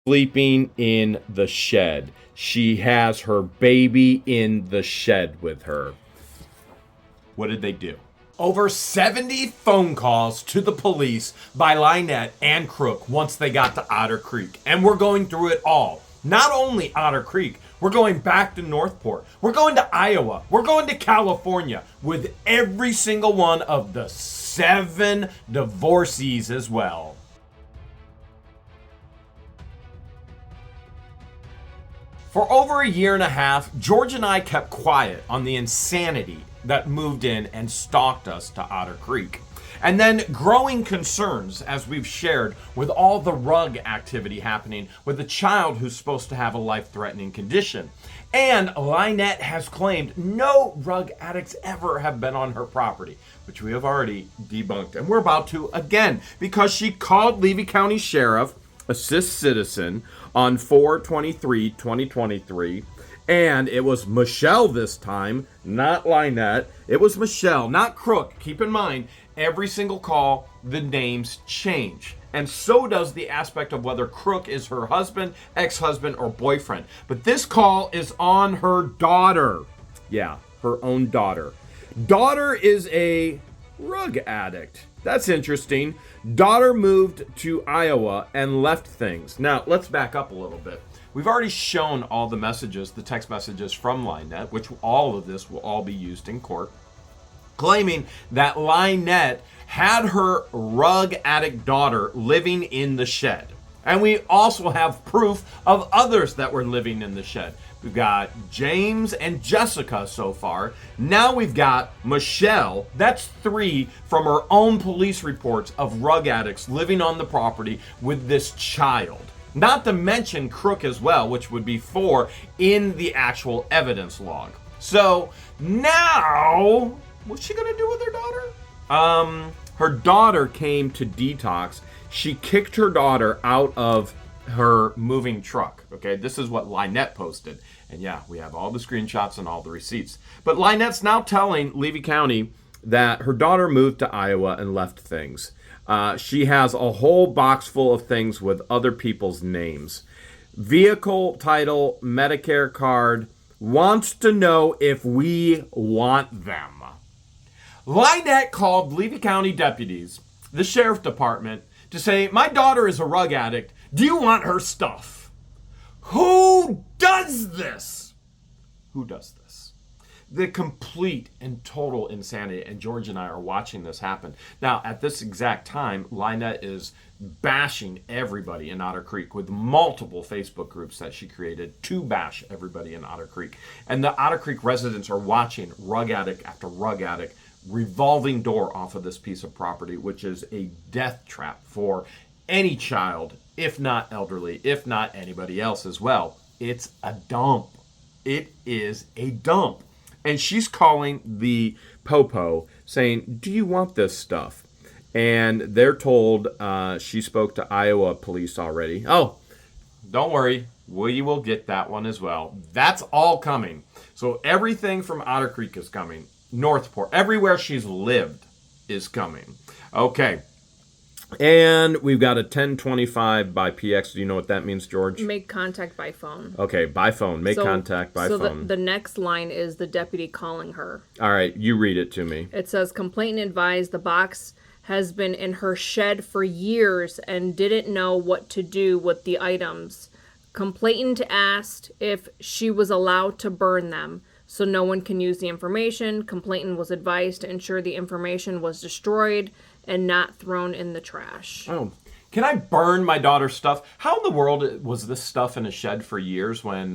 sleeping in the shed. She has her baby in the shed with her. What did they do? Over 70 phone calls to the police by LIEnette and Crook once they got to Otter Creek. And we're going through it all. Not only Otter Creek, we're going back to Northport. We're going to Iowa. We're going to California with every single one of the 7 divorcees as well. For over a year and a half, George and I kept quiet on the insanity that moved in and stalked us to Otter Creek. And then growing concerns, as we've shared, with all the rug activity happening with a child who's supposed to have a life-threatening condition. And LIEnette has claimed no rug addicts ever have been on her property, which we have already debunked. And we're about to again, because she called Levy County Sheriff, Assist Citizen, on 4/23/2023, and it was Michelle this time, not LIEnette. It was Michelle, not Crook. Keep in mind, every single call, the names change. And so does the aspect of whether Crook is her husband, ex-husband, or boyfriend. But this call is on her daughter. Yeah, her own daughter. Daughter is a rug addict. That's interesting. Daughter moved to Iowa and left things. Now, let's back up a little bit. We've already shown all the messages, the text messages from LIEnette, which all of this will all be used in court, claiming that LIEnette had her rug addict daughter living in the shed. And we also have proof of others that were living in the shed. We've got James and Jessica so far. Now we've got Michelle. That's 3 from her own police reports of rug addicts living on the property with this child. Not to mention Crook as well, which would be 4 in the actual evidence log. So now, what's she gonna do with her daughter? Her daughter came to detox. She kicked her daughter out of her moving truck. Okay, this is what LIEnette posted. And yeah, we have all the screenshots and all the receipts. But LIEnette's now telling Levy County that her daughter moved to Iowa and left things. She has a whole box full of things with other people's names. Vehicle, title, Medicare card, wants to know if we want them. LIEnette called Levy County deputies, the sheriff department, to say, my daughter is a rug addict. Do you want her stuff? Who does this? Who does this? The complete and total insanity, and George and I are watching this happen. Now, at this exact time, LIEnette is bashing everybody in Otter Creek with multiple Facebook groups that she created to bash everybody in Otter Creek. And the Otter Creek residents are watching rug addict after rug addict revolving door off of this piece of property, which is a death trap for any child, if not elderly, if not anybody else as well. It's a dump. It is a dump. And she's calling the Popo saying, do you want this stuff? And they're told she spoke to Iowa police already. Oh, don't worry. We will get that one as well. That's all coming. So everything from Otter Creek is coming. Northport, everywhere she's lived is coming. Okay. And we've got a 1025 by PX. Do you know what that means, George? Make contact by phone. Okay, by phone. Make contact by phone. So the next line is the deputy calling her. All right, you read it to me. It says, complainant advised the box has been in her shed for years and didn't know what to do with the items. Complainant asked if she was allowed to burn them so no one can use the information. Complainant was advised to ensure the information was destroyed and not thrown in the trash. Oh, can I burn my daughter's stuff? How in the world was this stuff in a shed for years when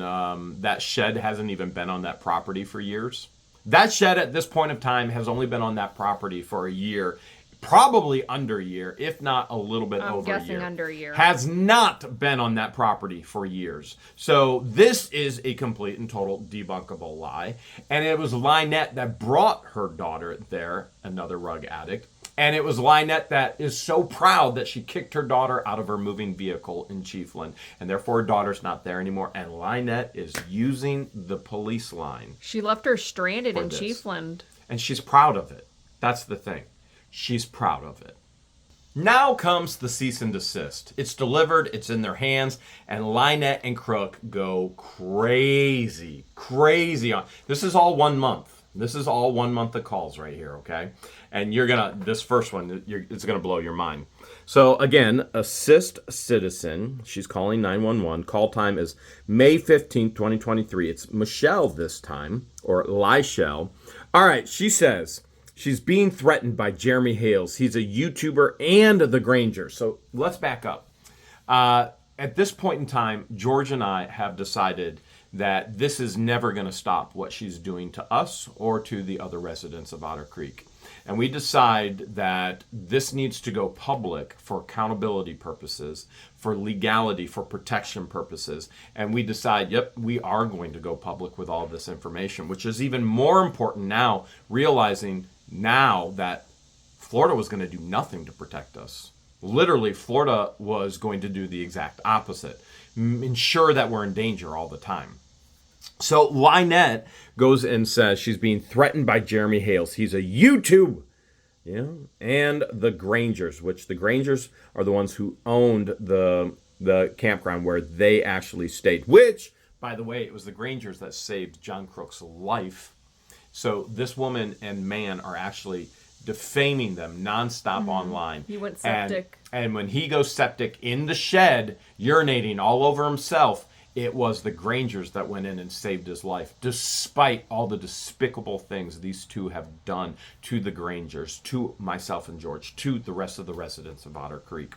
that shed hasn't even been on that property for years? That shed at this point of time has only been on that property for a year, probably under a year, if not a little bit over a year. I'm guessing under a year. Has not been on that property for years. So this is a complete and total debunkable lie. And it was LIEnette that brought her daughter there, another rug addict. And it was LIEnette that is so proud that she kicked her daughter out of her moving vehicle in Chiefland. And therefore her daughter's not there anymore. And LIEnette is using the police line. She left her stranded in Chiefland. And she's proud of it. That's the thing. She's proud of it. Now comes the cease and desist. It's delivered, it's in their hands, and LIEnette and Crook go crazy on. This is all 1 month. This is all 1 month of calls right here, okay? And this first one, it's gonna blow your mind. So again, assist citizen. She's calling 911. Call time is May 15th, 2023. It's Michelle this time, or Lieshell. All right, she says, she's being threatened by Jeremy Hales. He's a YouTuber and the Granger. So let's back up. At this point in time, George and I have decided that this is never going to stop what she's doing to us or to the other residents of Otter Creek. And we decide that this needs to go public for accountability purposes, for legality, for protection purposes. And we decide, yep, we are going to go public with all this information, which is even more important now, realizing now that Florida was going to do nothing to protect us. Literally, Florida was going to do the exact opposite, ensure that we're in danger all the time. So LIEnette goes and says she's being threatened by Jeremy Hales. He's a YouTube, and the Grangers, which the Grangers are the ones who owned the campground where they actually stayed, which, by the way, it was the Grangers that saved John Crook's life. So this woman and man are actually defaming them nonstop online. He went septic. And when he goes septic in the shed, urinating all over himself, it was the Grangers that went in and saved his life, despite all the despicable things these two have done to the Grangers, to myself and George, to the rest of the residents of Otter Creek.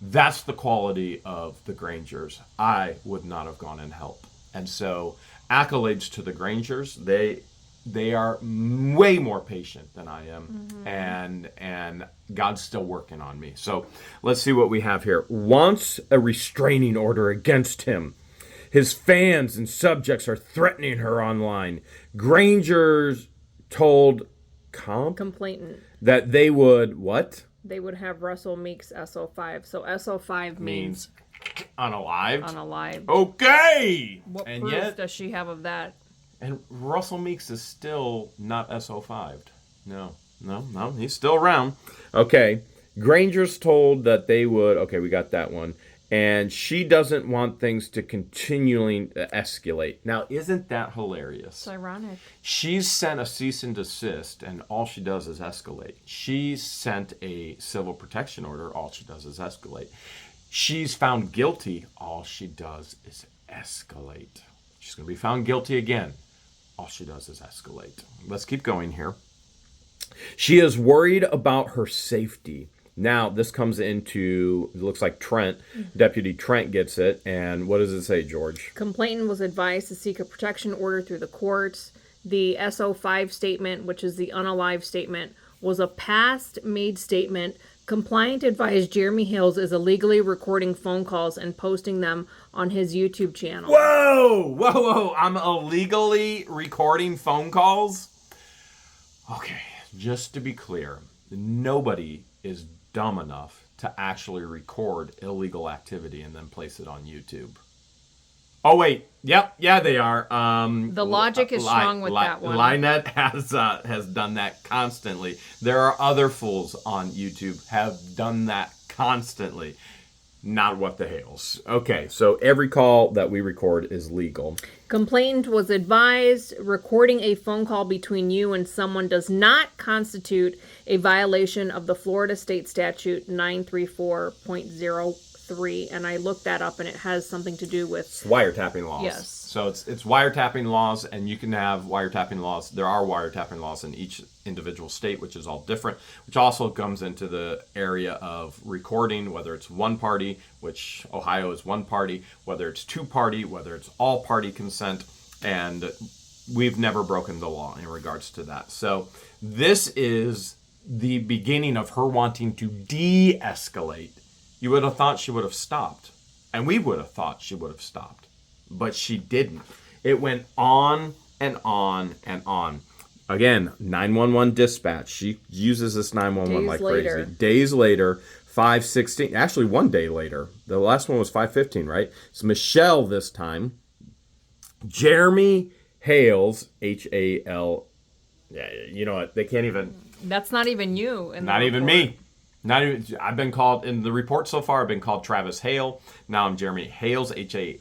That's the quality of the Grangers. I would not have gone and helped. And so accolades to the Grangers. They are way more patient than I am, and God's still working on me. So let's see what we have here. Wants a restraining order against him. His fans and subjects are threatening her online. Grangers told Complainant that they would what? They would have Russell Meeks SO5. So SO5 means unalived. Unalived. Okay. What and proof yet, does she have of that? And Russell Meeks is still not SO5'd. No, he's still around. Okay. Grangers told that they would. Okay, we got that one. And she doesn't want things to continually escalate. Now, isn't that hilarious? It's ironic. She's sent a cease and desist, and all she does is escalate. She's sent a civil protection order. All she does is escalate. She's found guilty. All she does is escalate. She's going to be found guilty again. All she does is escalate. Let's keep going here. She is worried about her safety. Now, this comes into, it looks like Trent, Deputy Trent gets it. And what does it say, George? Complainant was advised to seek a protection order through the courts. The SO5 statement, which is the unalive statement, was a past made statement. Compliant advised Jeremy Hales is illegally recording phone calls and posting them on his YouTube channel. Whoa! I'm illegally recording phone calls? Okay, just to be clear, nobody is dumb enough to actually record illegal activity and then place it on YouTube. Oh wait, yeah, they are. The logic is strong with that one. LIEnette has done that constantly. There are other fools on YouTube have done that constantly. Not what the Hales. Okay, so every call that we record is legal. Complainant was advised recording a phone call between you and someone does not constitute a violation of the Florida State Statute 934.03, and I looked that up, and it has something to do with wiretapping laws. Yes. So it's wiretapping laws, and you can have wiretapping laws. There are wiretapping laws in each individual state, which is all different, which also comes into the area of recording, whether it's one party, which Ohio is one party, whether it's two party, whether it's all party consent, and we've never broken the law in regards to that. So this is the beginning of her wanting to de-escalate. You would have thought she would have stopped, and we would have thought she would have stopped. But she didn't. It went on and on and on. Again, 911 dispatch. She uses this 911 like crazy. Days later, 5:16. Actually, 1 day later. The last one was 5:15, right? It's Michelle this time. Jeremy Hales, H-A-L. Yeah, you know what? They can't even. That's not even you. Not even me. Not even, I've been called, in the report so far, I've been called Travis Hale. Now I'm Jeremy Hales, Hailes.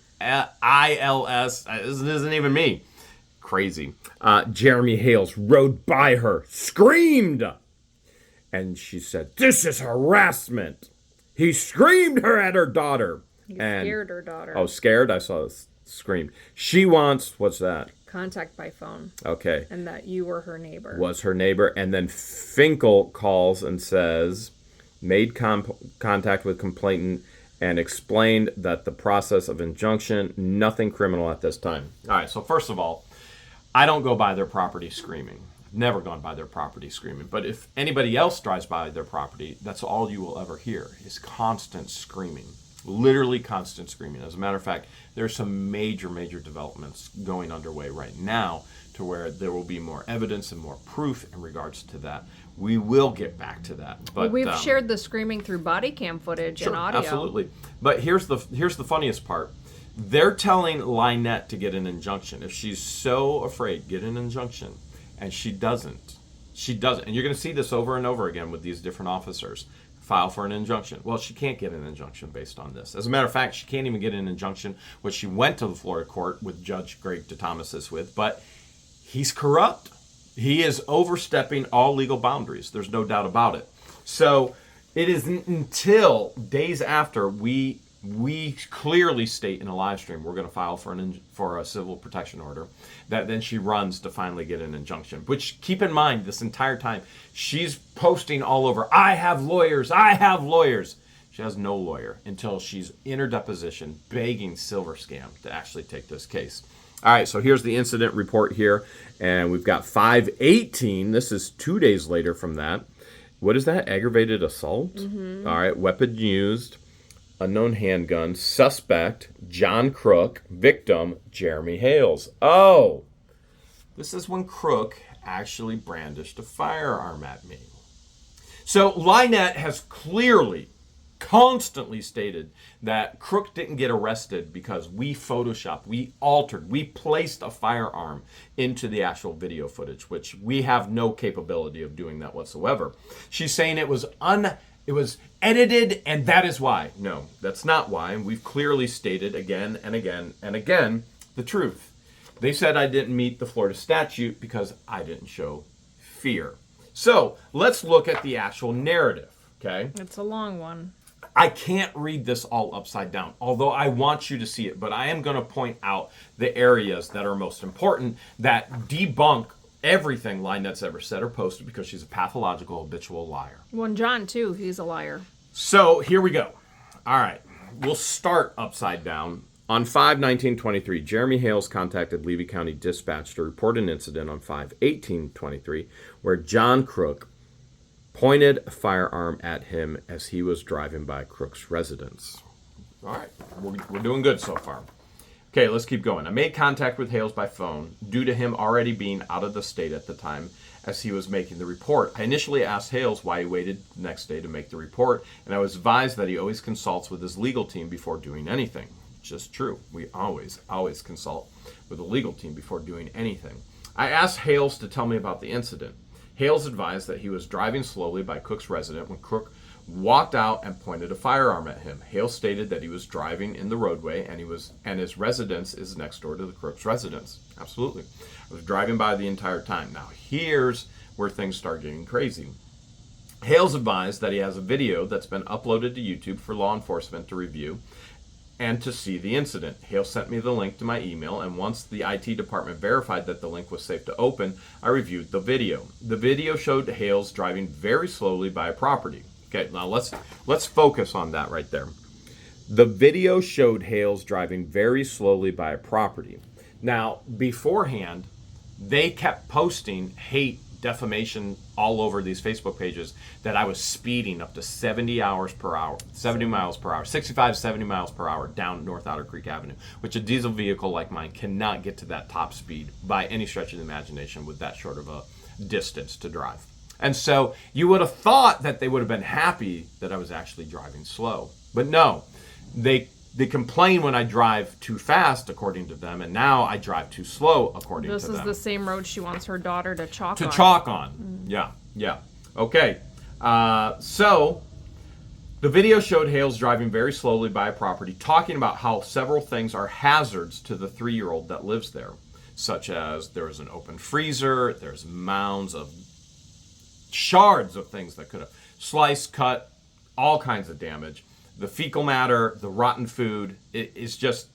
This isn't even me. Crazy. Jeremy Hales rode by her, screamed. And she said, "This is harassment." He screamed her at her daughter. He scared her daughter. Oh, scared? I saw this scream. She wants, what's that? Contact by phone. Okay. And that you were her neighbor. Was her neighbor. And then Finkel calls and says, made contact with complainant and explained that the process of injunction, nothing criminal at this time. All right, so first of all, I don't go by their property screaming. Never gone by their property screaming. But if anybody else drives by their property, that's all you will ever hear is constant screaming. Literally constant screaming. As a matter of fact, there's some major developments going underway right now to where there will be more evidence and more proof in regards to that. We will get back to that. But we've shared the screaming through body cam footage and audio. Absolutely. But here's the funniest part. They're telling LIEnette to get an injunction. If she's so afraid, get an injunction. And she doesn't. She doesn't. And you're going to see this over and over again with these different officers. File for an injunction. Well, she can't get an injunction based on this. As a matter of fact, she can't even get an injunction, which she went to the Florida court with Judge Greg DeThomas with. But he's corrupt. He is overstepping all legal boundaries. There's no doubt about it. So it isn't until days after we clearly state in a live stream we're going to file for a civil protection order, that then she runs to finally get an injunction. Which, keep in mind, this entire time she's posting all over, I have lawyers. She has no lawyer until she's in her deposition begging Silver Scam to actually take this case. All right, so here's the incident report here, and we've got 5/18. This is 2 days later from that. What is that? Aggravated assault? Mm-hmm. All right, weapon used. Unknown handgun, suspect, John Crook, victim, Jeremy Hales. Oh, this is when Crook actually brandished a firearm at me. So LIEnette has clearly, constantly stated that Crook didn't get arrested because we photoshopped, we altered, we placed a firearm into the actual video footage, which we have no capability of doing that whatsoever. She's saying it was edited, and that is why. No, that's not why. And we've clearly stated again and again and again the truth. They said I didn't meet the Florida statute because I didn't show fear. So let's look at the actual narrative, okay? It's a long one. I can't read this all upside down, although I want you to see it, but I am going to point out the areas that are most important that debunk everything LIEnette's ever said or posted, because she's a pathological, habitual liar. Well, and John, too, he's a liar. So here we go. All right. We'll start upside down. On 5/19/23, Jeremy Hales contacted Levy County Dispatch to report an incident on 5/18/23 where John Crook pointed a firearm at him as he was driving by Crook's residence. All right. We're doing good so far. Okay, let's keep going. I made contact with Hales by phone due to him already being out of the state at the time as he was making the report. I initially asked Hales why he waited the next day to make the report, and I was advised that he always consults with his legal team before doing anything. Just true. We always consult with the legal team before doing anything. I asked Hales to tell me about the incident. Hales advised that he was driving slowly by Cook's residence when Crook walked out and pointed a firearm at him. Hale stated that he was driving in the roadway and his residence is next door to the Crook's residence. Absolutely. I was driving by the entire time. Now here's where things start getting crazy. Hales advised that he has a video that's been uploaded to YouTube for law enforcement to review and to see the incident. Hale sent me the link to my email, and once the IT department verified that the link was safe to open, I reviewed the video. The video showed Hales driving very slowly by a property. Okay, now let's focus on that right there. The video showed Hales driving very slowly by a property. Now, beforehand, they kept posting hate, defamation all over these Facebook pages that I was speeding up to 70 miles per hour, 65, 70 miles per hour down North Otter Creek Avenue, which a diesel vehicle like mine cannot get to that top speed by any stretch of the imagination with that short of a distance to drive. And so you would have thought that they would have been happy that I was actually driving slow. But no, they complain when I drive too fast, according to them, and now I drive too slow, according to them. This is the same road she wants her daughter to chalk on. Yeah. Okay. So The video showed Hales driving very slowly by a property, talking about how several things are hazards to the 3-year-old that lives there, such as there's an open freezer, there's mounds of shards of things that could have sliced, cut, all kinds of damage. The fecal matter, the rotten food, it is just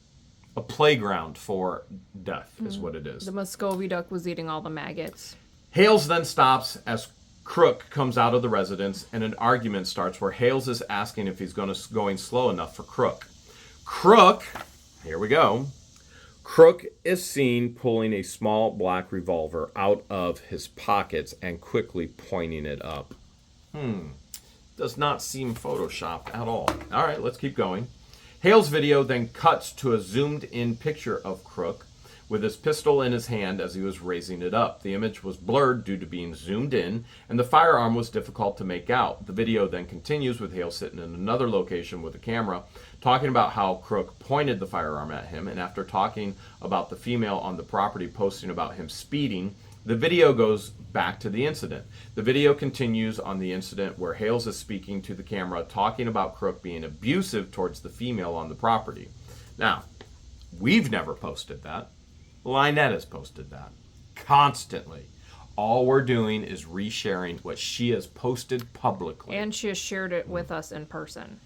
a playground for death, is what it is. The Muscovy duck was eating all the maggots. Hales then stops as Crook comes out of the residence, and an argument starts where Hales is asking if he's going slow enough for Crook. Crook, here we go. Crook is seen pulling a small black revolver out of his pockets and quickly pointing it up. Does not seem photoshopped at all. All right, let's keep going. Hale's video then cuts to a zoomed-in picture of Crook with his pistol in his hand as he was raising it up. The image was blurred due to being zoomed in, and the firearm was difficult to make out. The video then continues with Hale sitting in another location with a camera, talking about how Crook pointed the firearm at him, and after talking about the female on the property posting about him speeding, the video goes back to the incident. The video continues on the incident where Hales is speaking to the camera, talking about Crook being abusive towards the female on the property. Now, we've never posted that. LIEnette has posted that constantly. All we're doing is resharing what she has posted publicly. And she has shared it with us in person.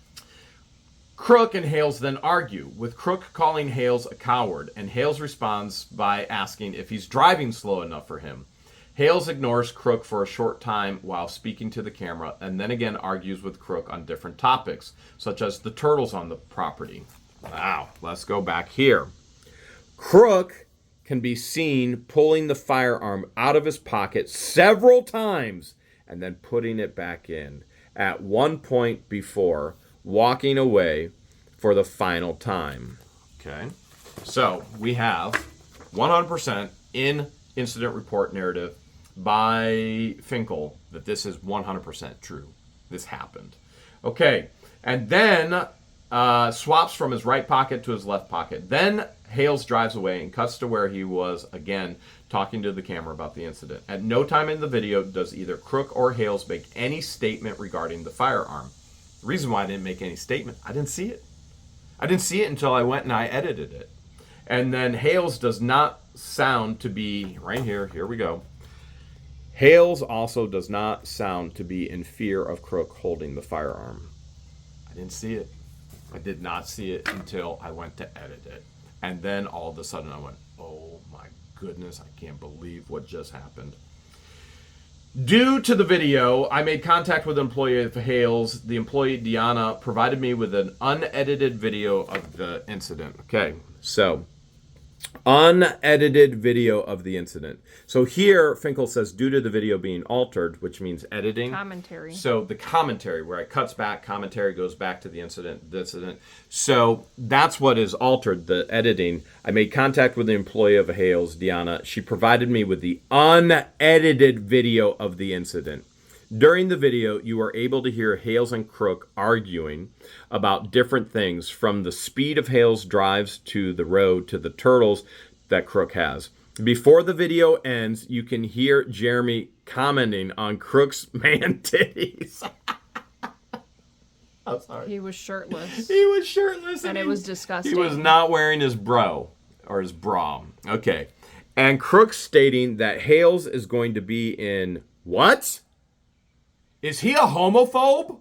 Crook and Hales then argue, with Crook calling Hales a coward, and Hales responds by asking if he's driving slow enough for him. Hales ignores Crook for a short time while speaking to the camera, and then again argues with Crook on different topics, such as the turtles on the property. Wow, let's go back here. Crook can be seen pulling the firearm out of his pocket several times and then putting it back in, at one point before walking away for the final time. Okay, so we have 100% in incident report narrative by Finkel that this is 100% true. This happened. Okay, and then swaps from his right pocket to his left pocket. Then Hales drives away and cuts to where he was again talking to the camera about the incident. At no time in the video does either Crook or Hales make any statement regarding the firearm. The reason why I didn't make any statement, I didn't see it. I didn't see it until I went and I edited it. And then Hales does not sound to be, right here we go. Hales also does not sound to be in fear of Crook holding the firearm. I didn't see it. I did not see it until I went to edit it. And then all of a sudden I went, oh my goodness, I can't believe what just happened. Due to the video, I made contact with an employee of Hales. The employee, Deanna, provided me with an unedited video of the incident. Okay, so unedited video of the incident. So here, Finkel says, due to the video being altered, which means editing. Commentary. So the commentary, where it cuts back, commentary goes back to the incident. So that's what is altered, the editing. I made contact with the employee of Hales, Deanna. She provided me with the unedited video of the incident. During the video, you are able to hear Hales and Crook arguing about different things, from the speed of Hales' drives to the road to the turtles that Crook has. Before the video ends, you can hear Jeremy commenting on Crook's man titties. I'm sorry. He was shirtless. He was shirtless. And it was disgusting. He was not wearing his bra. Okay. And Crook stating that Hales is going to be in what? Is he a homophobe?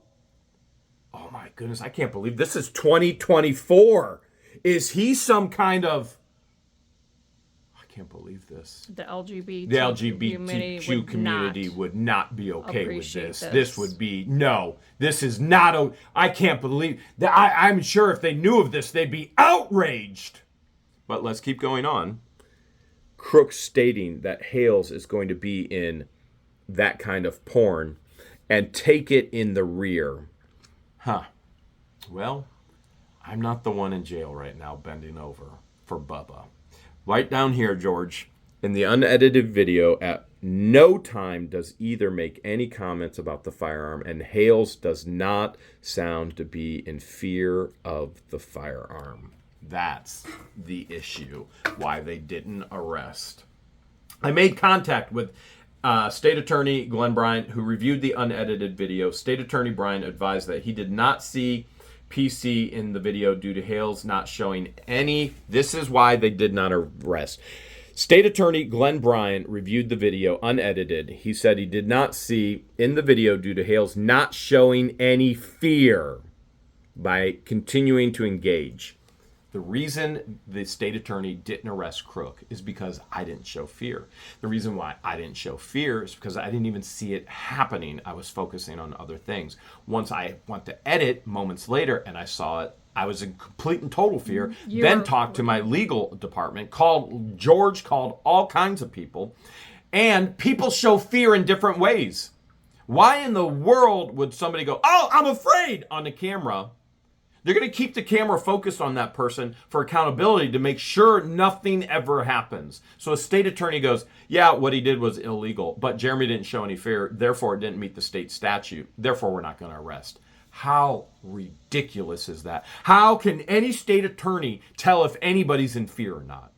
Oh my goodness, I can't believe this is 2024. Is he some kind of... I can't believe this. The LGBTQ community would not be okay with this. This would be... No, this is not... I can't believe... I'm sure if they knew of this, they'd be outraged. But let's keep going on. Crook stating that Hales is going to be in that kind of porn and take it in the rear. Well, I'm not the one in jail right now bending over for Bubba. Right down here, George, in the unedited video, at no time does either make any comments about the firearm, and Hales does not sound to be in fear of the firearm. That's the issue, why they didn't arrest. I made contact with State Attorney Glenn Bryant, who reviewed the unedited video, State Attorney Bryant advised that he did not see PC in the video due to Hales not showing any. This is why they did not arrest. State Attorney Glenn Bryant reviewed the video unedited. He said he did not see in the video due to Hales not showing any fear by continuing to engage. The reason the state attorney didn't arrest Crook is because I didn't show fear. The reason why I didn't show fear is because I didn't even see it happening. I was focusing on other things. Once I went to edit moments later and I saw it, I was in complete and total fear. Then talked to my legal department, called all kinds of people. And people show fear in different ways. Why in the world would somebody go, "Oh, I'm afraid," on the camera? They're going to keep the camera focused on that person for accountability to make sure nothing ever happens. So a state attorney goes, yeah, what he did was illegal, but Jeremy didn't show any fear, therefore it didn't meet the state statute, therefore we're not going to arrest. How ridiculous is that? How can any state attorney tell if anybody's in fear or not?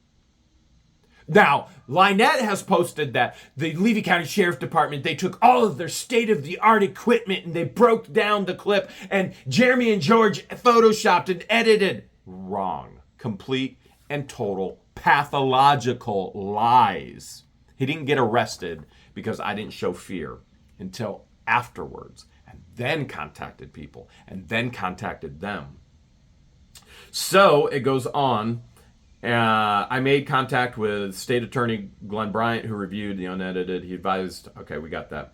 Now, LIEnette has posted that the Levy County Sheriff Department, they took all of their state-of-the-art equipment and they broke down the clip and Jeremy and George photoshopped and edited. Wrong. Complete and total pathological lies. He didn't get arrested because I didn't show fear until afterwards, and then contacted people and then contacted them. So it goes on. I made contact with State Attorney Glenn Bryant, who reviewed the unedited. He advised, okay, we got that.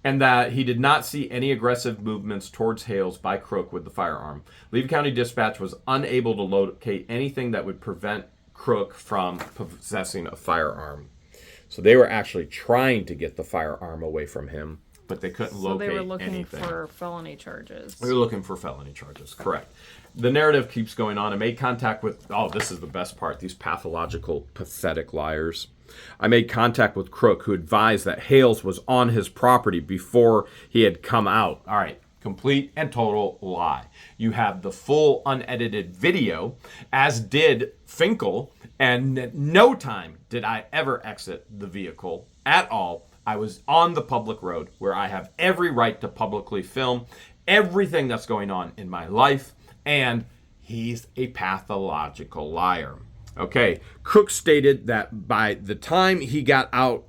And that he did not see any aggressive movements towards Hales by Crook with the firearm. Levy County Dispatch was unable to locate anything that would prevent Crook from possessing a firearm. So they were actually trying to get the firearm away from him, but they couldn't locate anything. So they were looking for felony charges. They were looking for felony charges, correct. The narrative keeps going on. I made contact with, this is the best part, these pathological, pathetic liars. I made contact with Crook, who advised that Hales was on his property before he had come out. All right, complete and total lie. You have the full unedited video, as did Finkel, and at no time did I ever exit the vehicle at all. I was on the public road where I have every right to publicly film everything that's going on in my life, and he's a pathological liar. Okay, Crook stated that by the time he got out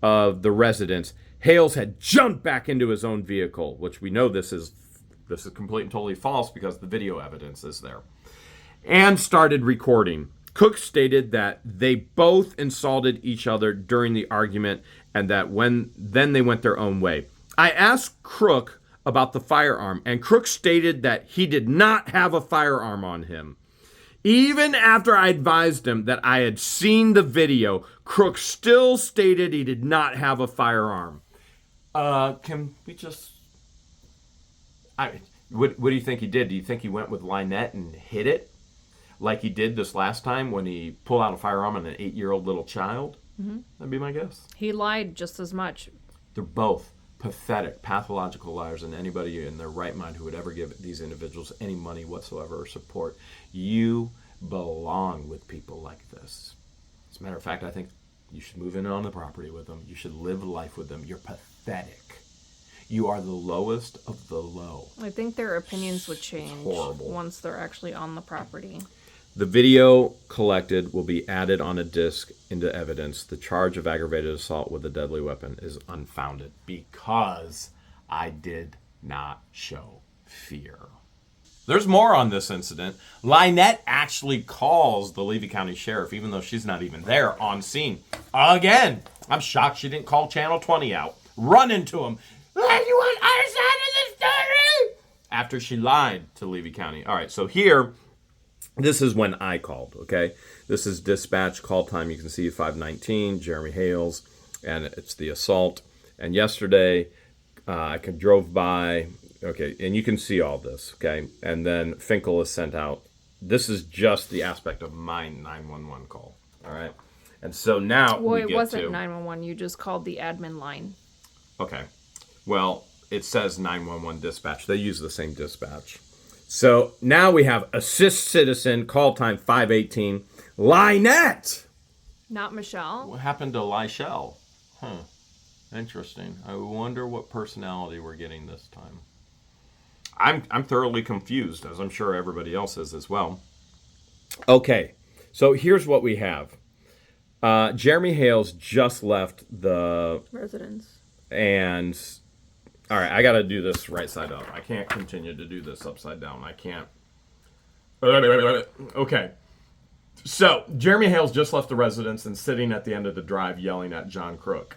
of the residence, Hales had jumped back into his own vehicle, which we know this is complete and totally false because the video evidence is there, and started recording. Cook stated that they both insulted each other during the argument and that then they went their own way. I asked Crook about the firearm, and Crook stated that he did not have a firearm on him. Even after I advised him that I had seen the video, Crook still stated he did not have a firearm. Can we just... What do you think he did? Do you think he went with LIEnette and hid it? Like he did this last time when he pulled out a firearm on an 8-year-old little child? Mm-hmm. That'd be my guess. He lied just as much. They're both pathetic, pathological liars, and anybody in their right mind who would ever give these individuals any money whatsoever or support. You belong with people like this. As a matter of fact, I think you should move in on the property with them. You should live life with them. You're pathetic. You are the lowest of the low. I think their opinions would change horrible once they're actually on the property. The video collected will be added on a disc into evidence. The charge of aggravated assault with a deadly weapon is unfounded because I did not show fear. There's more on this incident. LIEnette actually calls the Levy County Sheriff, even though she's not even there, on scene. Again, I'm shocked she didn't call Channel 20 out. Run into him. You want our side of the story? After she lied to Levy County. All right, so here... this is when I called, okay? This is dispatch call time. You can see 519, Jeremy Hales, and it's the assault. And yesterday, I drove by, okay, and you can see all this, okay? And then Finkel is sent out. This is just the aspect of my 911 call, all right? And so now well, it wasn't 911. You just called the admin line. Okay. Well, it says 911 dispatch. They use the same dispatch. So now we have assist citizen, call time 518, LIEnette. Not Michelle. What happened to Lyshell? Interesting. I wonder what personality we're getting this time. I'm thoroughly confused, as I'm sure everybody else is as well. Okay, so here's what we have. Jeremy Hales just left the Residence. and all right, I got to do this right side up. I can't continue to do this upside down. I can't. Okay. So, Jeremy Hales just left the residence and sitting at the end of the drive yelling at John Crook,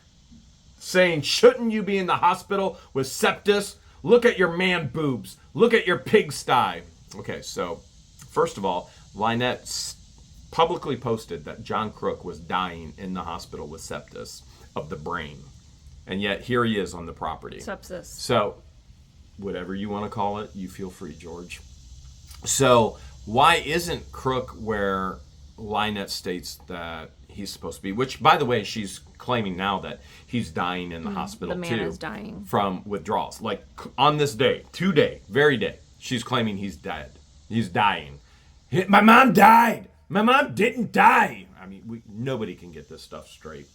saying, "Shouldn't you be in the hospital with sepsis? Look at your man boobs. Look at your pigsty." Okay, so first of all, LIEnette publicly posted that John Crook was dying in the hospital with sepsis of the brain. And yet here he is on the property. Sepsis. So whatever you want to call it, you feel free, George. So why isn't Crook where LIEnette states that he's supposed to be? Which, by the way, she's claiming now that he's dying in the hospital too. The man is dying. From withdrawals. Like on this day, very day, she's claiming he's dead. He's dying. My mom died. My mom didn't die. I mean, nobody can get this stuff straight.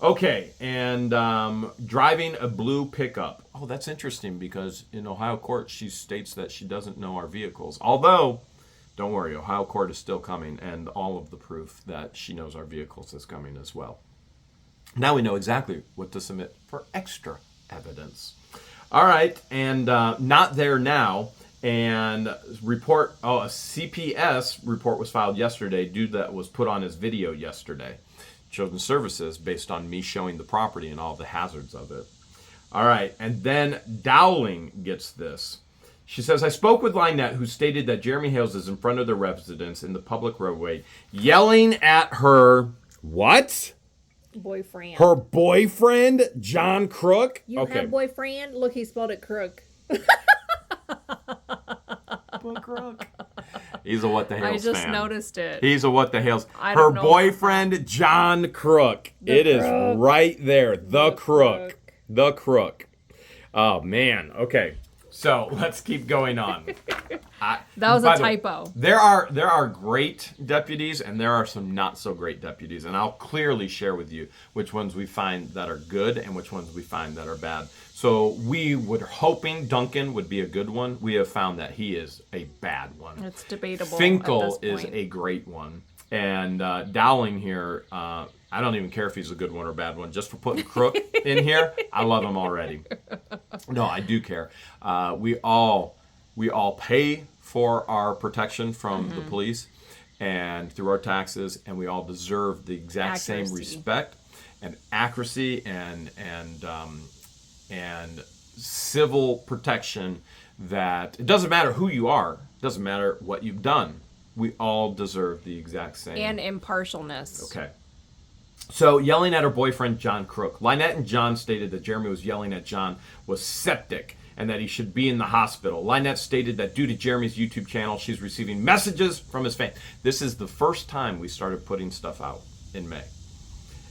Okay, and driving a blue pickup. Oh, that's interesting because in Ohio court, she states that she doesn't know our vehicles. Although, don't worry, Ohio court is still coming, and all of the proof that she knows our vehicles is coming as well. Now we know exactly what to submit for extra evidence. All right, and not there now. And a CPS report was filed yesterday. Dude that was put on his video yesterday. Children's Services, based on me showing the property and all the hazards of it. All right, and then Dowling gets this. She says, I spoke with LIEnette, who stated that Jeremy Hales is in front of the residence in the public roadway, yelling at her, what? Boyfriend. Her boyfriend, John Crook? You have boyfriend? Look, he spelled it crook. Crook. He's a What the Hales fan. I just noticed it. He's a What the Hales. Her boyfriend, John Crook. It is right there. The Crook. The Crook. Oh, man. Okay. So let's keep going on. That was a typo. There are great deputies and there are some not so great deputies, and I'll clearly share with you which ones we find that are good and which ones we find that are bad. So we were hoping Duncan would be a good one. We have found that he is a bad one. It's debatable. Finkel is a great one, and Dowling here. I don't even care if he's a good one or a bad one. Just for putting Crook in here, I love him already. No, I do care. We all pay for our protection from the police and through our taxes, and we all deserve the exact same respect and accuracy and civil protection. That it doesn't matter who you are, it doesn't matter what you've done. We all deserve the exact same. And impartialness. Okay. So, yelling at her boyfriend, John Crook. LIEnette and John stated that Jeremy was yelling at John was septic and that he should be in the hospital. LIEnette stated that due to Jeremy's YouTube channel, she's receiving messages from his fans. This is the first time we started putting stuff out in May.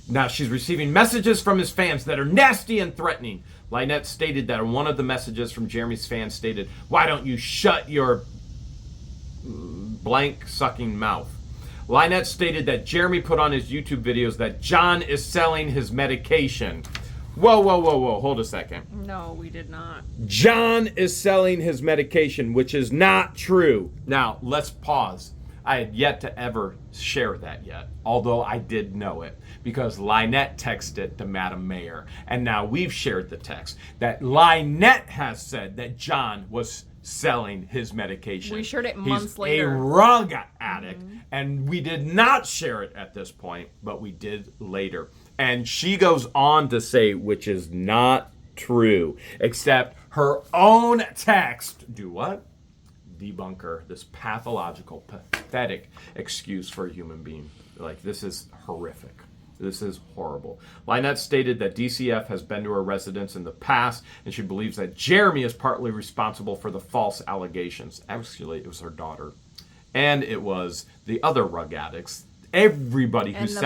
Now, she's receiving messages from his fans that are nasty and threatening. LIEnette stated that one of the messages from Jeremy's fans stated, "Why don't you shut your blank sucking mouth?" LIEnette stated that Jeremy put on his YouTube videos that John is selling his medication. Whoa, hold a second. No, we did not. John is selling his medication, which is not true. Now, let's pause. I had yet to ever share that yet, although I did know it, because LIEnette texted it to Madam Mayor, and now we've shared the text that LIEnette has said that John was selling his medication. We shared it months later. He's a rug addict, and we did not share it at this point, but we did later. And she goes on to say, which is not true, except her own text. Do what? Debunk her. This pathological, pathetic excuse for a human being. Like, this is horrific. This is horrible. LIEnette stated that DCF has been to her residence in the past, and she believes that Jeremy is partly responsible for the false allegations. Actually, it was her daughter. And it was the other rug addicts. Everybody who sets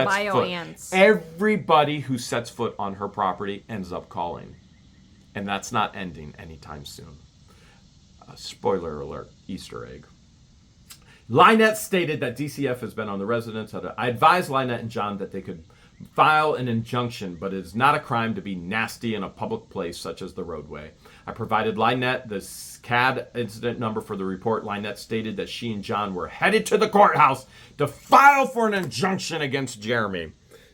foot on her property ends up calling. And that's not ending anytime soon. Spoiler alert, Easter egg. LIEnette stated that DCF has been on the residence. I advised LIEnette and John that they could file an injunction, but it is not a crime to be nasty in a public place such as the roadway. I provided LIEnette the CAD incident number for the report. LIEnette stated that she and John were headed to the courthouse to file for an injunction against Jeremy.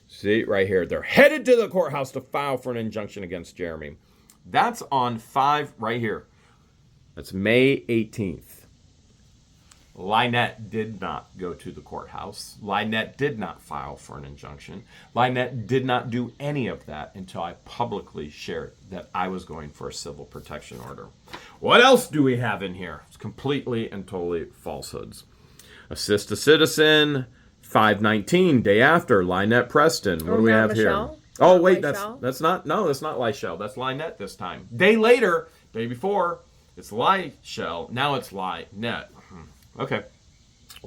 See, right here. They're headed to the courthouse to file for an injunction against Jeremy. That's on 5 right here. That's May 18th. LIEnette did not go to the courthouse. LIEnette did not file for an injunction. LIEnette did not do any of that until I publicly shared that I was going for a civil protection order. What else do we have in here? It's completely and totally falsehoods. Assist a citizen, 5/19, day after, LIEnette Preston. What do we have Michelle? here? Oh, Not wait, Michelle? that's not Lyshell. That's LIEnette this time. Day later, day before, it's Lyshell. Now it's LIEnette. Okay.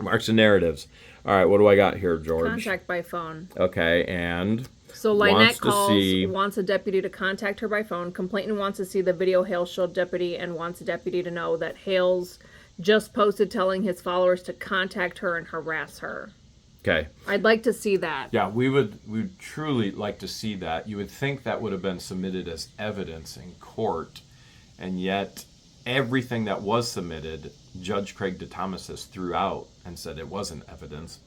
Marks and narratives. All right, what do I got here, George? Contact by phone. Okay, and So LIEnette calls, wants a deputy to contact her by phone. Complainant wants to see the video Hales showed deputy and wants a deputy to know that Hales just posted telling his followers to contact her and harass her. Okay. I'd like to see that. Yeah, we'd truly like to see that. You would think that would have been submitted as evidence in court, and yet everything that was submitted, Judge Craig DeThomas threw out and said it wasn't evidence.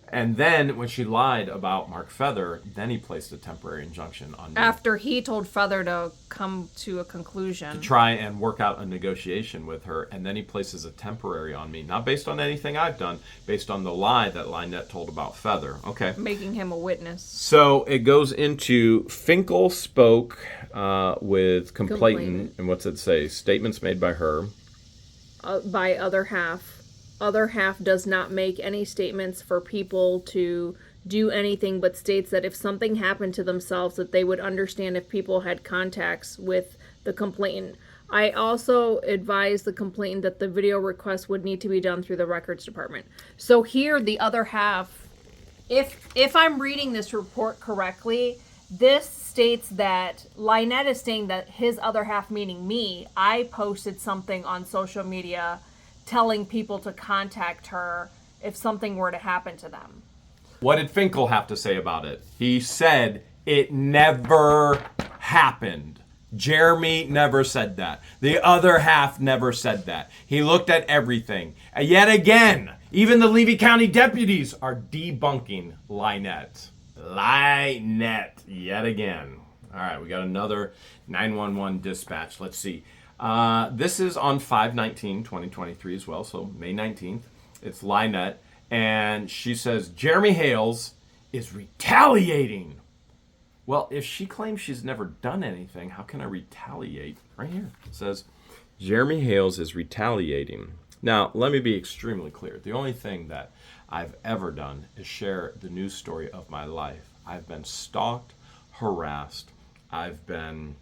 And then when she lied about Mark Feather, then he placed a temporary injunction on me. After he told Feather to come to a conclusion. To try and work out a negotiation with her, and then he places a temporary on me, not based on anything I've done, based on the lie that LIEnette told about Feather. Okay. Making him a witness. So it goes into Finkel spoke with complainant, and what's it say? Statements made by her. By other half. Other half does not make any statements for people to do anything, but states that if something happened to themselves, that they would understand if people had contacts with the complainant. I also advise the complainant that the video request would need to be done through the records department. So here, the other half, if I'm reading this report correctly, this states that LIEnette is saying that his other half, meaning me, I posted something on social media telling people to contact her if something were to happen to them. What did Finkel have to say about it? He said it never happened. Jeremy never said that. The other half never said that. He looked at everything. And yet again, even the Levy County deputies are debunking LIEnette. LIEnette, yet again. All right, we got another 911 dispatch. Let's see. This is on 5/19/2023 as well, so May 19th. It's LIEnette, and she says, Jeremy Hales is retaliating. Well, if she claims she's never done anything, how can I retaliate? Right here. It says, Jeremy Hales is retaliating. Now, let me be extremely clear. The only thing that I've ever done is share the news story of my life. I've been stalked, harassed. I've been...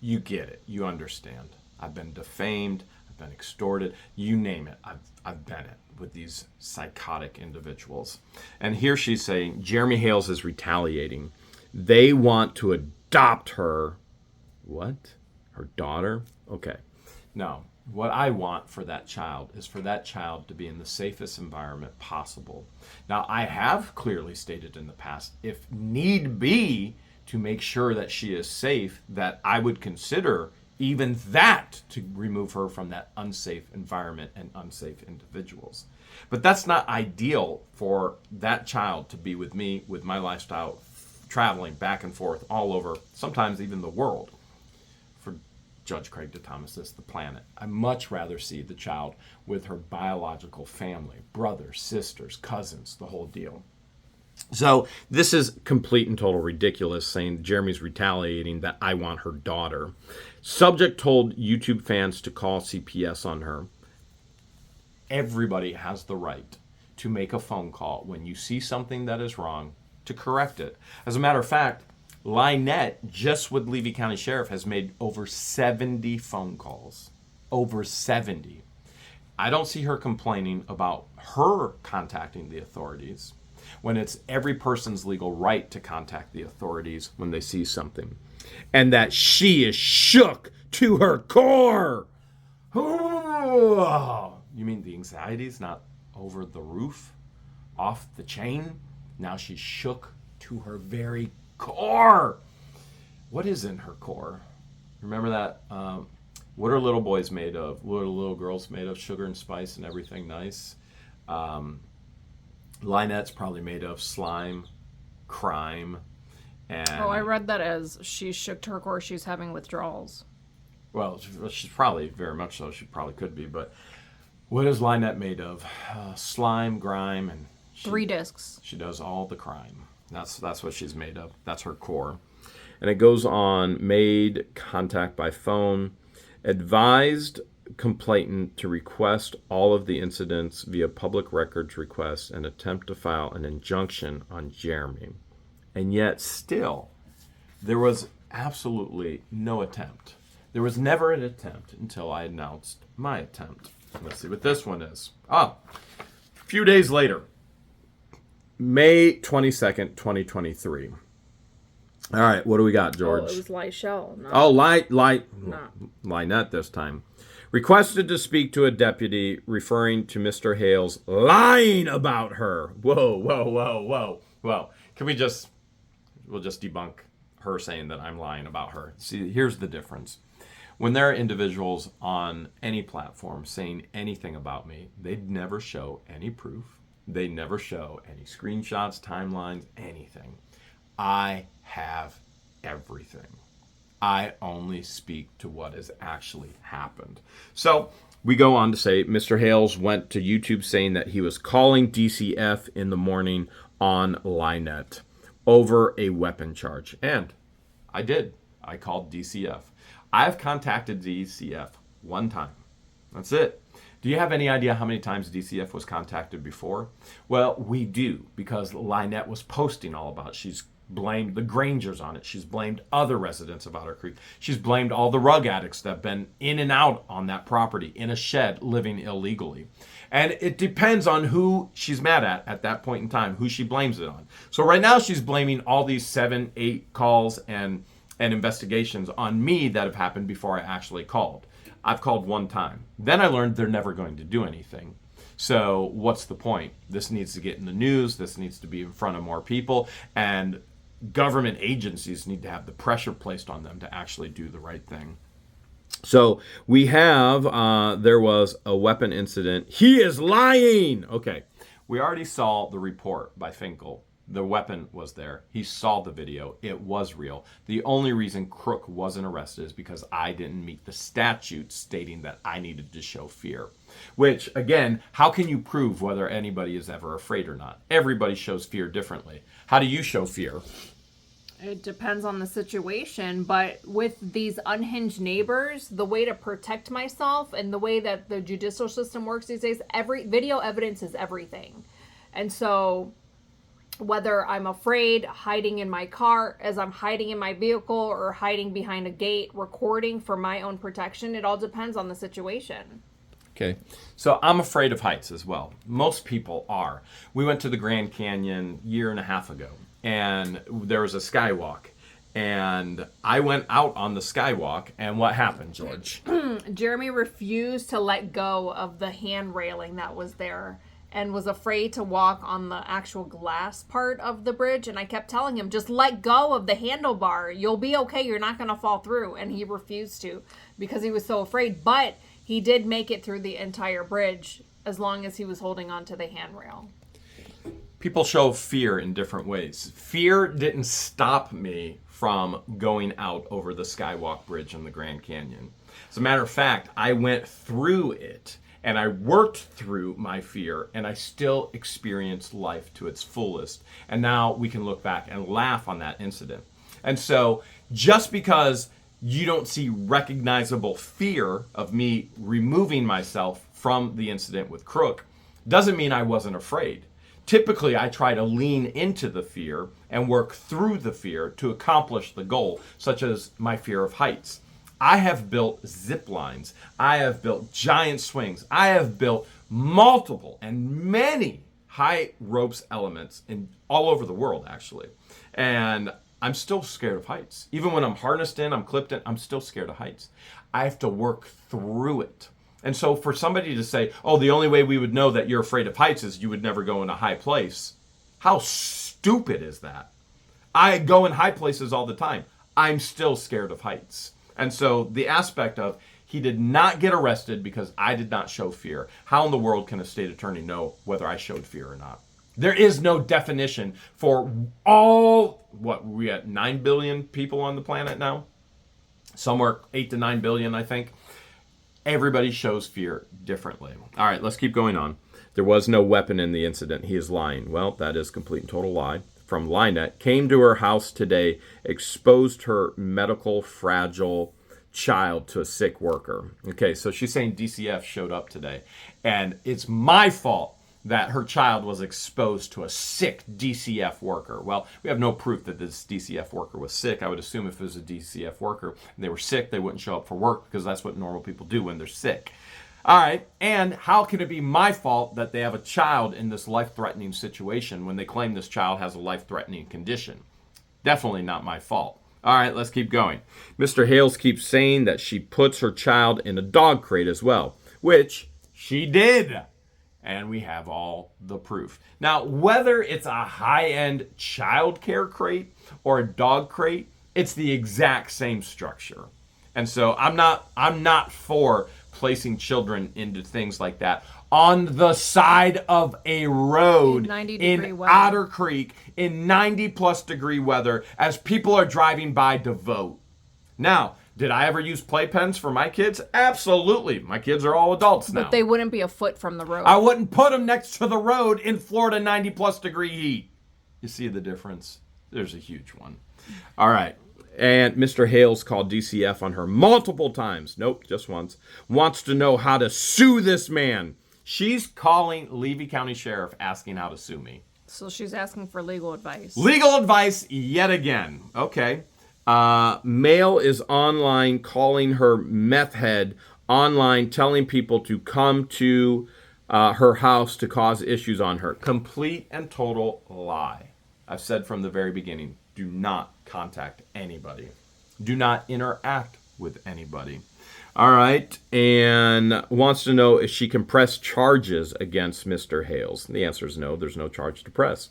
You get it. You understand. I've been defamed. I've been extorted. You name it. I've been it with these psychotic individuals. And here she's saying, Jeremy Hales is retaliating. They want to adopt her. What? Her daughter? Okay. No. What I want for that child is for that child to be in the safest environment possible. Now, I have clearly stated in the past, if need be, to make sure that she is safe, that I would consider even that to remove her from that unsafe environment and unsafe individuals. But that's not ideal for that child to be with me, with my lifestyle, traveling back and forth all over, sometimes even the world, for Judge Craig DeThomas, the planet. I much rather see the child with her biological family, brothers, sisters, cousins, the whole deal. So this is complete and total ridiculous, saying Jeremy's retaliating that I want her daughter. Subject told YouTube fans to call CPS on her. Everybody has the right to make a phone call when you see something that is wrong to correct it. As a matter of fact, LIEnette, just with Levy County Sheriff, has made over 70 phone calls. Over 70. I don't see her complaining about her contacting the authorities, when it's every person's legal right to contact the authorities when they see something. And that she is shook to her core. Oh, you mean the anxiety's not over the roof, off the chain? Now she's shook to her very core. What is in her core? Remember that? What are little boys made of? What are little girls made of? Sugar and spice and everything nice. LIEnette's probably made of slime, crime, and... Oh, I read that as she's shook to her core, she's having withdrawals. Well, she's probably, very much so, she probably could be, but what is LIEnette made of? Slime, grime, and... 3 discs. She does all the crime. That's what she's made of. That's her core. And it goes on, made contact by phone, advised complainant to request all of the incidents via public records request and attempt to file an injunction on Jeremy. And yet still, there was absolutely no attempt. There was never an attempt until I announced my attempt. Let's see what this one is. A few days later, May 22nd, 2023. All right, what do we got, George? Oh, it was LIEnette. LIEnette this time. Requested to speak to a deputy referring to Mr. Hale's lying about her. Whoa. We'll just debunk her saying that I'm lying about her. See, here's the difference. When there are individuals on any platform saying anything about me, they'd never show any proof. They never show any screenshots, timelines, anything. I have everything. I only speak to what has actually happened. So we go on to say Mr. Hales went to YouTube saying that he was calling DCF in the morning on LIEnette over a weapon charge. And I did. I called DCF. I've contacted DCF one time. That's it. Do you have any idea how many times DCF was contacted before? Well, we do, because LIEnette was posting all about it. She's blamed the Grangers on it. She's blamed other residents of Otter Creek. She's blamed all the rug addicts that have been in and out on that property in a shed living illegally. And it depends on who she's mad at that point in time, who she blames it on. So right now she's blaming all these 7, 8 calls and investigations on me that have happened before I actually called. I've called one time. Then I learned they're never going to do anything. So what's the point? This needs to get in the news. This needs to be in front of more people. And government agencies need to have the pressure placed on them to actually do the right thing. So we have, there was a weapon incident. He is lying. Okay. We already saw the report by Finkel. The weapon was there. He saw the video. It was real. The only reason Crook wasn't arrested is because I didn't meet the statute stating that I needed to show fear. Which, again, how can you prove whether anybody is ever afraid or not? Everybody shows fear differently. How do you show fear? It depends on the situation, but with these unhinged neighbors, the way to protect myself and the way that the judicial system works these days, every video evidence is everything. And so whether I'm afraid, hiding in my car, as I'm hiding in my vehicle, or hiding behind a gate, recording for my own protection, it all depends on the situation. Okay, so I'm afraid of heights as well. Most people are. We went to the Grand Canyon a year and a half ago, and there was a skywalk. And I went out on the skywalk, and what happened, George? Jeremy refused to let go of the hand railing that was there, and was afraid to walk on the actual glass part of the bridge. And I kept telling him, just let go of the handlebar. You'll be okay. You're not going to fall through. And he refused to because he was so afraid. But he did make it through the entire bridge as long as he was holding on to the handrail. People show fear in different ways. Fear didn't stop me from going out over the Skywalk Bridge in the Grand Canyon. As a matter of fact, I went through it. And I worked through my fear, and I still experienced life to its fullest. And now we can look back and laugh on that incident. And so just because you don't see recognizable fear of me removing myself from the incident with Crook doesn't mean I wasn't afraid. Typically, I try to lean into the fear and work through the fear to accomplish the goal, such as my fear of heights. I have built zip lines. I have built giant swings. I have built multiple and many high ropes elements in all over the world, actually. And I'm still scared of heights. Even when I'm harnessed in, I'm clipped in, I'm still scared of heights. I have to work through it. And so for somebody to say, oh, the only way we would know that you're afraid of heights is you would never go in a high place. How stupid is that? I go in high places all the time. I'm still scared of heights. And so the aspect of he did not get arrested because I did not show fear. How in the world can a state attorney know whether I showed fear or not? There is no definition for all, we at 9 billion people on the planet now? Somewhere 8 to 9 billion, I think. Everybody shows fear differently. All right, let's keep going on. There was no weapon in the incident. He is lying. Well, that is complete and total lie. From LIEnette, came to her house today, exposed her medical fragile child to a sick worker. Okay, so she's saying DCF showed up today. And it's my fault that her child was exposed to a sick DCF worker. Well, we have no proof that this DCF worker was sick. I would assume if it was a DCF worker and they were sick, they wouldn't show up for work because that's what normal people do when they're sick. All right, and how can it be my fault that they have a child in this life-threatening situation when they claim this child has a life-threatening condition? Definitely not my fault. All right, let's keep going. Mr. Hales keeps saying that she puts her child in a dog crate as well, which she did. And we have all the proof. Now, whether it's a high-end child care crate or a dog crate, it's the exact same structure. And so I'm not for placing children into things like that on the side of a road in Otter Creek in 90-plus degree weather as people are driving by to vote. Now, did I ever use playpens for my kids? Absolutely. My kids are all adults now. But they wouldn't be a foot from the road. I wouldn't put them next to the road in Florida 90-plus degree heat. You see the difference? There's a huge one. All right. And Mr. Hales called DCF on her multiple times. Nope, just once. Wants to know how to sue this man. She's calling Levy County Sheriff asking how to sue me. So she's asking for legal advice. Legal advice yet again. Okay. Male is online calling her meth head online, telling people to come to her house to cause issues on her. Complete and total lie. I've said from the very beginning, do not contact anybody. Do not interact with anybody. All right. And wants to know if she can press charges against Mr. Hales. The answer is no. There's no charge to press.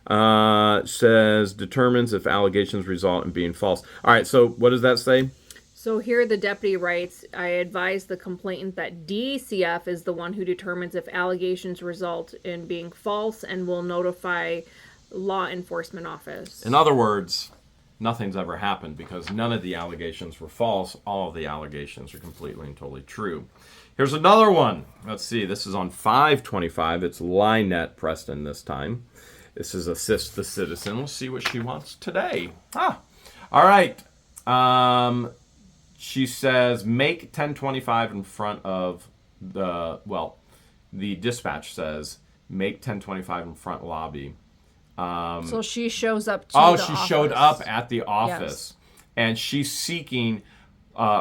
Says determines if allegations result in being false. All right. So what does that say? So here the deputy writes, I advise the complainant that DCF is the one who determines if allegations result in being false and will notify law enforcement office. In other words, nothing's ever happened because none of the allegations were false. All of the allegations are completely and totally true. Here's another one. Let's see. This is on 5/25. It's LIEnette Preston this time. This is Assist the Citizen. We'll see what she wants today. All right. She says make 1025 in front of the dispatch says make 1025 in front lobby. So she shows up to the office. Showed up at the office. Yes. And she's seeking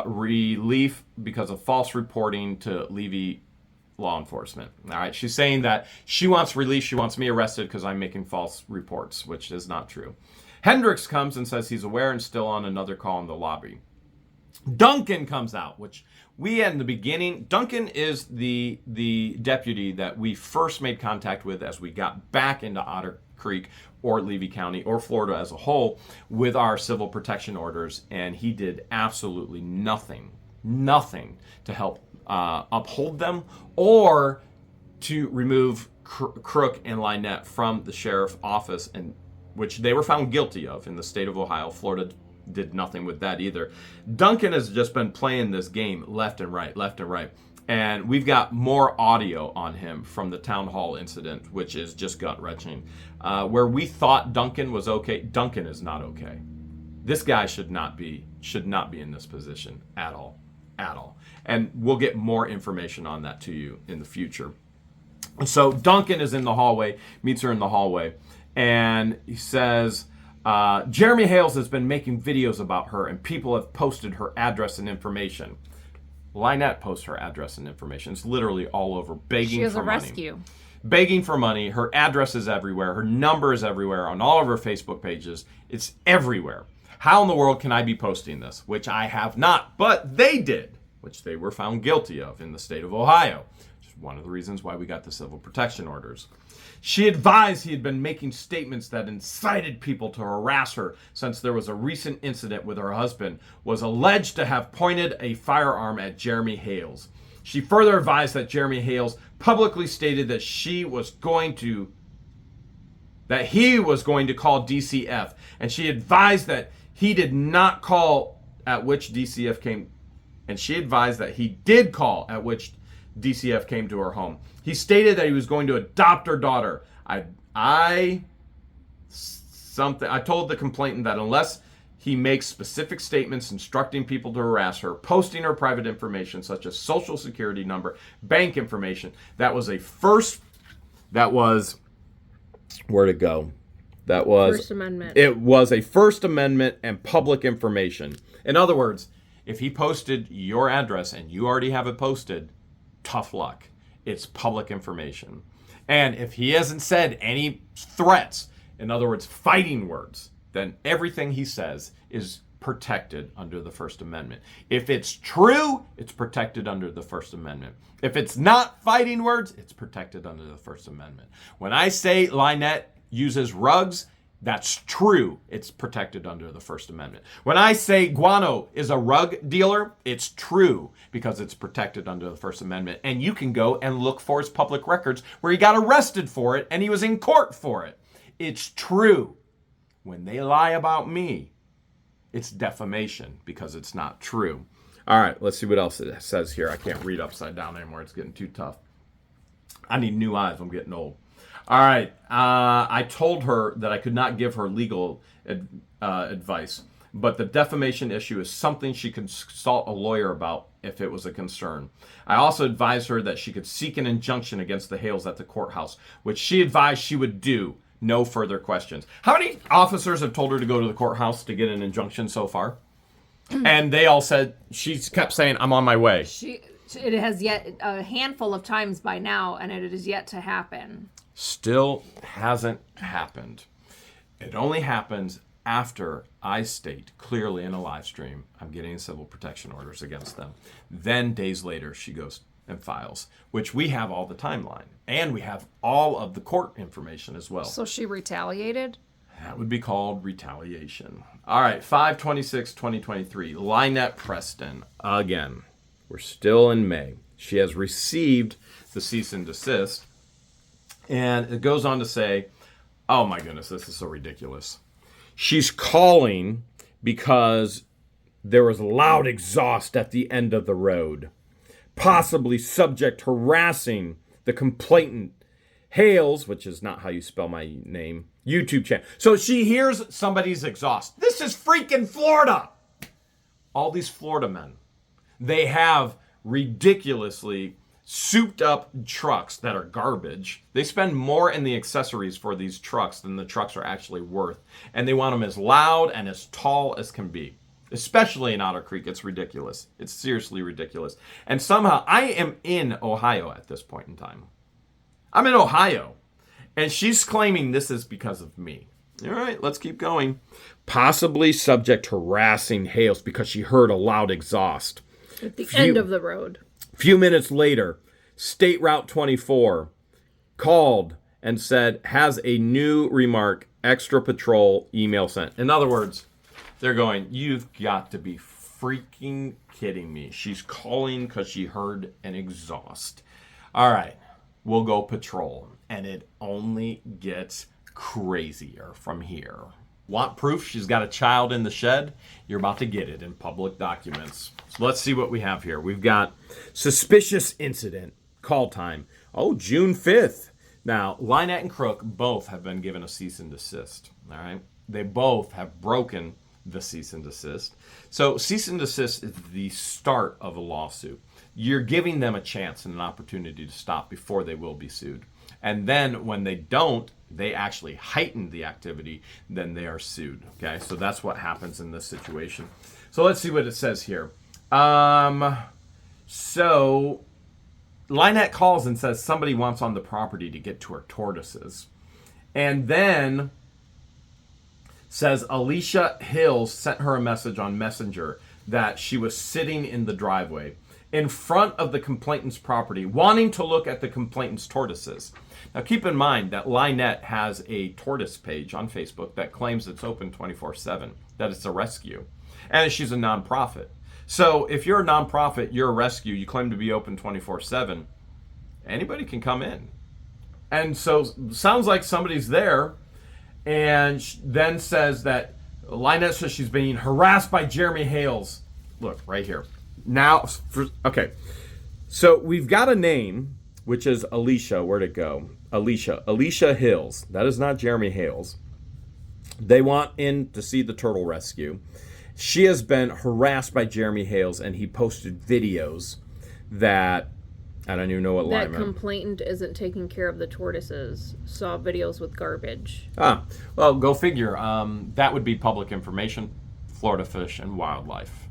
relief because of false reporting to Levy law enforcement. All right. She's saying that she wants relief. She wants me arrested because I'm making false reports, which is not true. Hendricks comes and says he's aware and still on another call in the lobby. Duncan comes out, which we in the beginning, Duncan is the deputy that we first made contact with as we got back into Otter Creek or Levy County or Florida as a whole with our civil protection orders, and he did absolutely nothing to help uphold them or to remove Crook and LIEnette from the sheriff's office, and which they were found guilty of in the state of Ohio. Florida did nothing with that either. Duncan has just been playing this game left and right. And we've got more audio on him from the town hall incident, which is just gut-wrenching. Where we thought Duncan was okay, Duncan is not okay. This guy should not be in this position at all. And we'll get more information on that to you in the future. So Duncan is in the hallway, meets her in the hallway, and he says, Jeremy Hales has been making videos about her, and people have posted her address and information. LIEnette posts her address and information. It's literally all over, begging for money. She has a rescue. Begging for money. Her address is everywhere. Her number is everywhere on all of her Facebook pages. It's everywhere. How in the world can I be posting this? Which I have not, but they did, which they were found guilty of in the state of Ohio. Which is one of the reasons why we got the civil protection orders. She advised he had been making statements that incited people to harass her since there was a recent incident with her husband, was alleged to have pointed a firearm at Jeremy Hales. She further advised that Jeremy Hales publicly stated that he was going to call DCF, and she advised that he did not call, at which DCF came, and she advised that he did call, at which DCF came to her home. He stated that he was going to adopt her daughter. I told the complainant that unless he makes specific statements instructing people to harass her, posting her private information such as social security number, bank information, where'd it go? That was First Amendment. It was a First Amendment and public information. In other words, if he posted your address and you already have it posted, tough luck. It's public information. And if he hasn't said any threats, in other words, fighting words, then everything he says is protected under the First Amendment. If it's true, it's protected under the First Amendment. If it's not fighting words, it's protected under the First Amendment. When I say LIEnette uses rugs, that's true. It's protected under the First Amendment. When I say Guano is a rug dealer, it's true because it's protected under the First Amendment. And you can go and look for his public records where he got arrested for it and he was in court for it. It's true. When they lie about me, it's defamation because it's not true. All right, let's see what else it says here. I can't read upside down anymore. It's getting too tough. I need new eyes. I'm getting old. All right. I told her that I could not give her legal advice, but the defamation issue is something she could consult a lawyer about if it was a concern. I also advised her that she could seek an injunction against the Hales at the courthouse, which she advised she would do. No further questions. How many officers have told her to go to the courthouse to get an injunction so far? And they all said, she kept saying, I'm on my way. It has yet a handful of times by now, and it is yet to happen. Still hasn't happened. It only happens after I state clearly in a live stream, I'm getting civil protection orders against them. Then days later, she goes and files, which we have all the timeline. And we have all of the court information as well. So she retaliated? That would be called retaliation. All right, 5/26/2023, LIEnette Preston. Again, we're still in May. She has received the cease and desist. And it goes on to say, oh my goodness, this is so ridiculous. She's calling because there was loud exhaust at the end of the road, possibly subject harassing the complainant Hales, which is not how you spell my name, YouTube channel. So she hears somebody's exhaust. This is freaking Florida. All these Florida men, they have ridiculously souped up trucks that are garbage. They spend more in the accessories for these trucks than the trucks are actually worth. And they want them as loud and as tall as can be. Especially in Otter Creek. It's ridiculous. It's seriously ridiculous. And somehow I am in Ohio at this point in time. I'm in Ohio. And she's claiming this is because of me. All right, let's keep going. Possibly subject harassing Hales because she heard a loud exhaust. At the end of the road. Few minutes later, State Route 24 called and said, has a new remark, extra patrol email sent. In other words, they're going, you've got to be freaking kidding me. She's calling because she heard an exhaust. All right, we'll go patrol. And it only gets crazier from here. Want proof she's got a child in the shed? You're about to get it in public documents. So let's see what we have here. We've got suspicious incident, call time. Oh, June 5th. Now, LIEnette and Crook both have been given a cease and desist. All right? They both have broken the cease and desist. So cease and desist is the start of a lawsuit. You're giving them a chance and an opportunity to stop before they will be sued. And then when they don't, they actually heighten the activity, then they are sued. Okay, so that's what happens in this situation. So let's see what it says here. So LIEnette calls and says somebody wants on the property to get to her tortoises. And then says Alicia Hills sent her a message on Messenger that she was sitting in the driveway. in front of the complainant's property, wanting to look at the complainant's tortoises. Now, keep in mind that LIEnette has a tortoise page on Facebook that claims it's open 24/7, that it's a rescue, and she's a nonprofit. So if you're a nonprofit, you're a rescue, you claim to be open 24/7, anybody can come in. And so sounds like somebody's there, and then says that LIEnette says she's being harassed by Jeremy Hales. Look, right here. Now, okay. So we've got a name, which is Alicia. Where'd it go? Alicia Hills. That is not Jeremy Hales. They want in to see the turtle rescue. She has been harassed by Jeremy Hales, and he posted videos that, I don't even know what line. That complainant isn't taking care of the tortoises. Saw videos with garbage. Well, go figure. That would be public information. Florida Fish and Wildlife.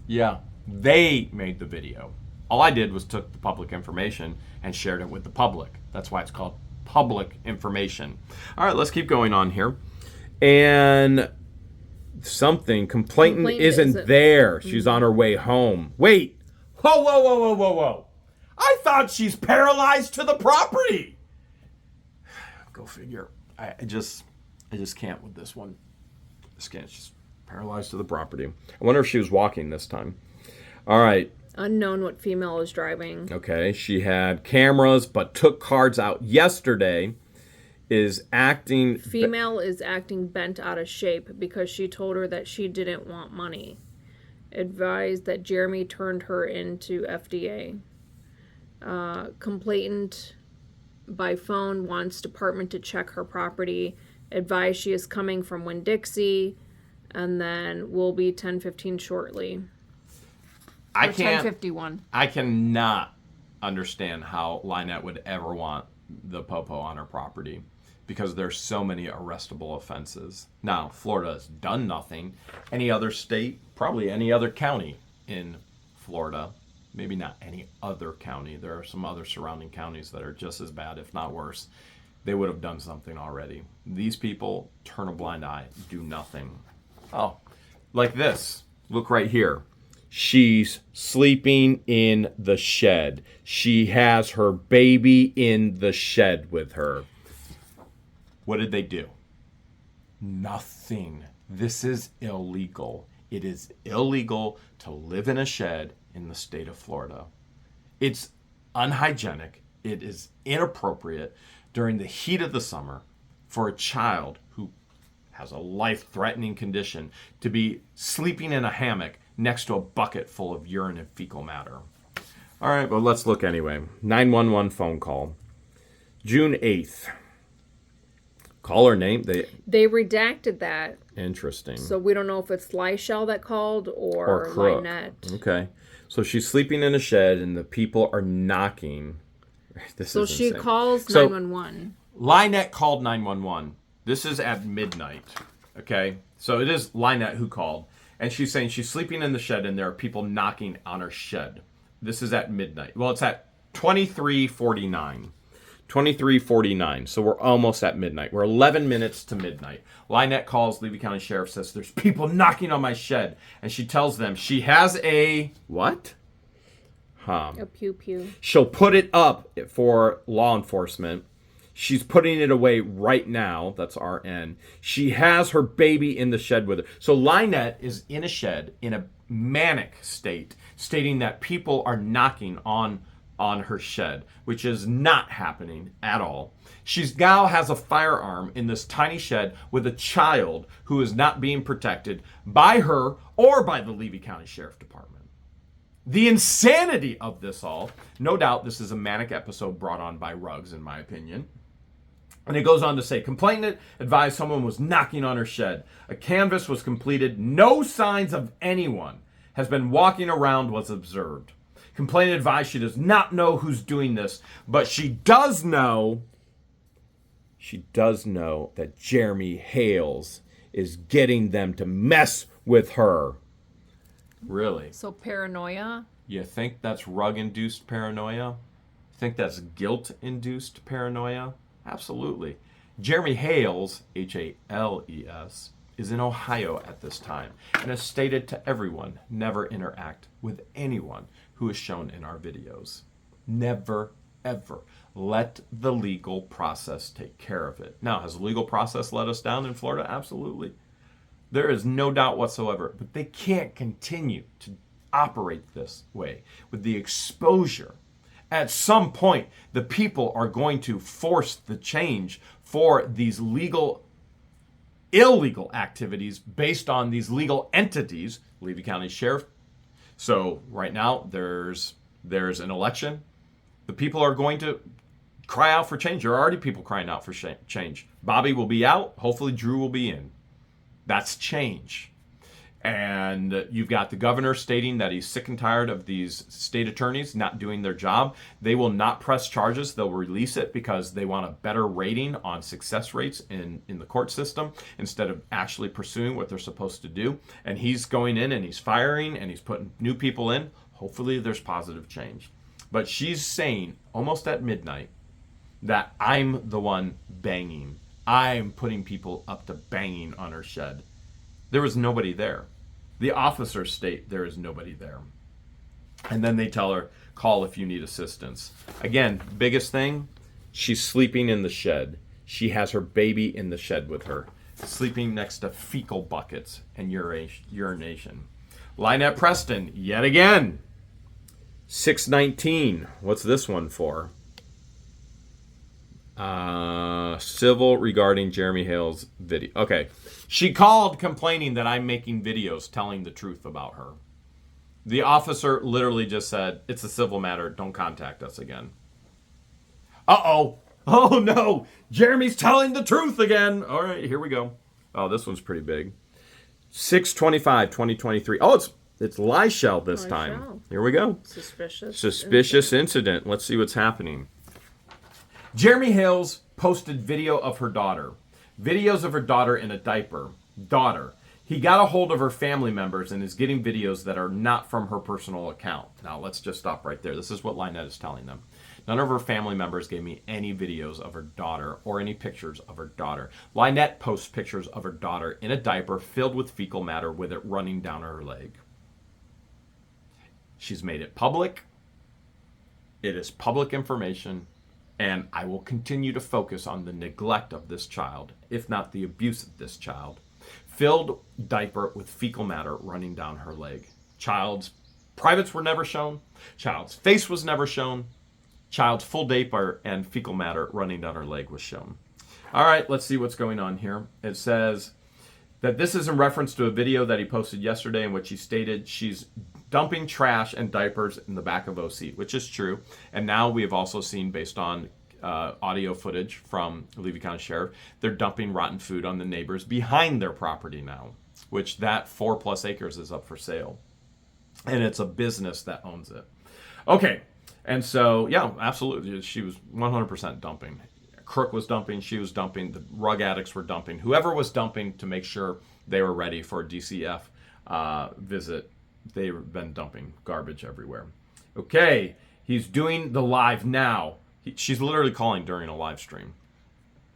Yeah, they made the video. All I did was took the public information and shared it with the public. That's why it's called public information. All right, let's keep going on here. And complainant isn't there. She's on her way home. Wait. Whoa. I thought she's paralyzed to the property. Go figure. I just can't with this one. This can't. She's paralyzed to the property. I wonder if she was walking this time. All right. Unknown what female is driving. Okay. She had cameras but took cards out yesterday. Female is acting bent out of shape because she told her that she didn't want money. Advised that Jeremy turned her into FDA. Complainant by phone wants department to check her property. Advised she is coming from Winn-Dixie, and then will be 10:15 shortly. I can't. 10:51. I cannot understand how LIEnette would ever want the popo on her property, because there's so many arrestable offenses. Now, Florida has done nothing. Any other state, probably any other county in Florida, maybe not any other county. There are some other surrounding counties that are just as bad, if not worse. They would have done something already. These people turn a blind eye, do nothing. Oh, like this. Look right here. She's sleeping in the shed. She has her baby in the shed with her. What did they do? Nothing. This is illegal. It is illegal to live in a shed in the state of Florida. It's unhygienic. It is inappropriate during the heat of the summer for a child who has a life-threatening condition to be sleeping in a hammock next to a bucket full of urine and fecal matter. All right, well, let's look anyway. 911 phone call. June 8th. Caller name. They redacted that. Interesting. So we don't know if it's Lyshell that called or Crook. LIEnette. Okay. So she's sleeping in a shed and the people are knocking. So she calls 911. LIEnette called 911. This is at midnight. Okay. So it is LIEnette who called. And she's saying she's sleeping in the shed and there are people knocking on her shed. This is at midnight. Well, it's at 23:49. 23:49. So we're almost at midnight. We're 11 minutes to midnight. LIEnette calls Levy County Sheriff, says there's people knocking on my shed. And she tells them she has a what? A pew-pew. She'll put it up for law enforcement. She's putting it away right now. That's RN. She has her baby in the shed with her. So LIEnette is in a shed in a manic state, stating that people are knocking on her shed, which is not happening at all. She now has a firearm in this tiny shed with a child who is not being protected by her or by the Levy County Sheriff Department. The insanity of this all, no doubt this is a manic episode brought on by Ruggs, in my opinion. And it goes on to say, complainant advised someone was knocking on her shed. A canvass was completed. No signs of anyone has been walking around was observed. Complainant advised she does not know who's doing this, but she does know that Jeremy Hales is getting them to mess with her. Really? So paranoia? You think that's rug-induced paranoia? Think that's guilt-induced paranoia? Absolutely. Jeremy Hales, Hales, is in Ohio at this time and has stated to everyone, never interact with anyone who is shown in our videos. Never, ever. Let the legal process take care of it. Now, has the legal process let us down in Florida? Absolutely. There is no doubt whatsoever. But they can't continue to operate this way with the exposure. At some point, the people are going to force the change for these illegal activities based on these legal entities, Levy County Sheriff. So right now, there's an election. The people are going to cry out for change. There are already people crying out for change. Bobby will be out. Hopefully Drew will be in. That's change. And you've got the governor stating that he's sick and tired of these state attorneys not doing their job. They will not press charges. They'll release it because they want a better rating on success rates in the court system instead of actually pursuing what they're supposed to do. And he's going in and he's firing and he's putting new people in. Hopefully there's positive change. But she's saying almost at midnight that I'm the one banging. I'm putting people up to banging on her shed. There was nobody there. The officers state there is nobody there. And then they tell her, call if you need assistance. Again, biggest thing, she's sleeping in the shed. She has her baby in the shed with her, sleeping next to fecal buckets and urination. LIEnette Preston, yet again. 619. What's this one for? Civil regarding Jeremy Hale's video. Okay. She called complaining that I'm making videos telling the truth about her. The officer literally just said, it's a civil matter. Don't contact us again. Uh-oh. Oh, no. Jeremy's telling the truth again. All right, here we go. Oh, this one's pretty big. 6/25/2023. Oh, it's Lieshell this time. Here we go. Suspicious incident. Let's see what's happening. Jeremy Hales posted video of her daughter. Videos of her daughter in a diaper. He got a hold of her family members and is getting videos that are not from her personal account. Now, let's just stop right there. This is what LIEnette is telling them. None of her family members gave me any videos of her daughter or any pictures of her daughter. LIEnette posts pictures of her daughter in a diaper filled with fecal matter with it running down her leg. She's made it public. It is public information. And I will continue to focus on the neglect of this child, if not the abuse of this child. Filled diaper with fecal matter running down her leg. Child's privates were never shown. Child's face was never shown. Child's full diaper and fecal matter running down her leg was shown. All right, let's see what's going on here. It says that this is in reference to a video that he posted yesterday in which he stated she's dumping trash and diapers in the back of OC, which is true. And now we have also seen, based on audio footage from Levy County Sheriff, they're dumping rotten food on the neighbors behind their property now, which that 4+ acres is up for sale. And it's a business that owns it. Okay, and so, yeah, absolutely. She was 100% dumping. Crook was dumping, she was dumping, the rug addicts were dumping. Whoever was dumping to make sure they were ready for a DCF visit, they've been dumping garbage everywhere. Okay, he's doing the live now. She's literally calling during a live stream.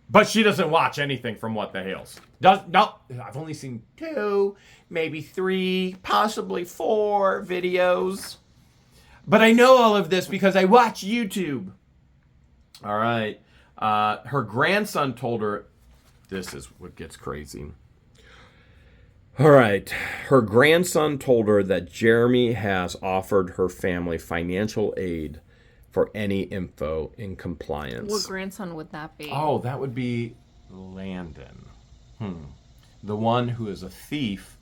But she doesn't watch anything from What the Hales. No, I've only seen 2, maybe 3, possibly 4 videos. But I know all of this because I watch YouTube. All right. Her grandson told her, this is what gets crazy. All right. Her grandson told her that Jeremy has offered her family financial aid for any info in compliance. What grandson would that be? Oh, that would be Landon. The one who is a thief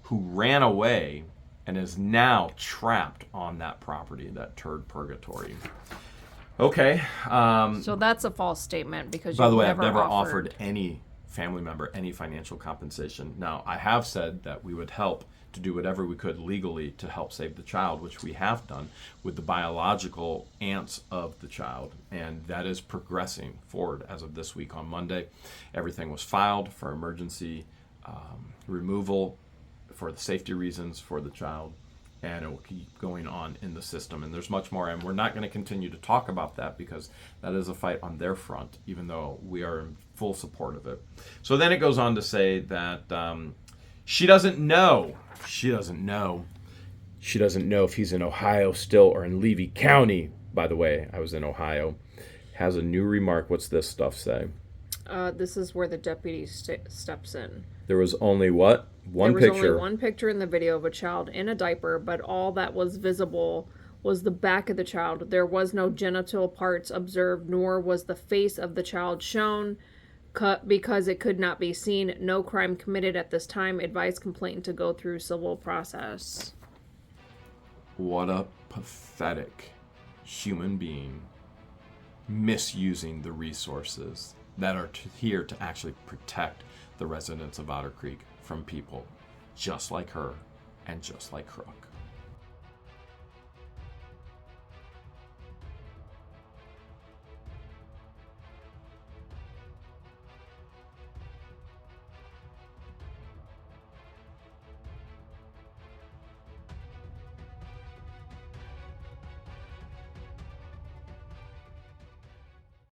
who ran away and is now trapped on that property, that turd purgatory. Okay. So that's a false statement because by the way, I've never offered any family member any financial compensation. Now, I have said that we would help to do whatever we could legally to help save the child, which we have done with the biological aunts of the child. And that is progressing forward as of this week. On Monday, everything was filed for emergency removal for the safety reasons for the child. and it will keep going on in the system. And there's much more, and we're not going to continue to talk about that because that is a fight on their front, even though we are in full support of it. So then it goes on to say that she doesn't know if he's in Ohio still or in Levy County. By the way, I was in Ohio. Has a new remark. What's this stuff say? This is where the deputy steps in. There was only what? One picture. There was only one picture in the video of a child in a diaper, but all that was visible was the back of the child. There was no genital parts observed, nor was the face of the child shown, because it could not be seen. No crime committed at this time. Advise complainant to go through civil process. What a pathetic human being misusing the resources that are here to actually protect the residents of Otter Creek from people just like her and just like Crook.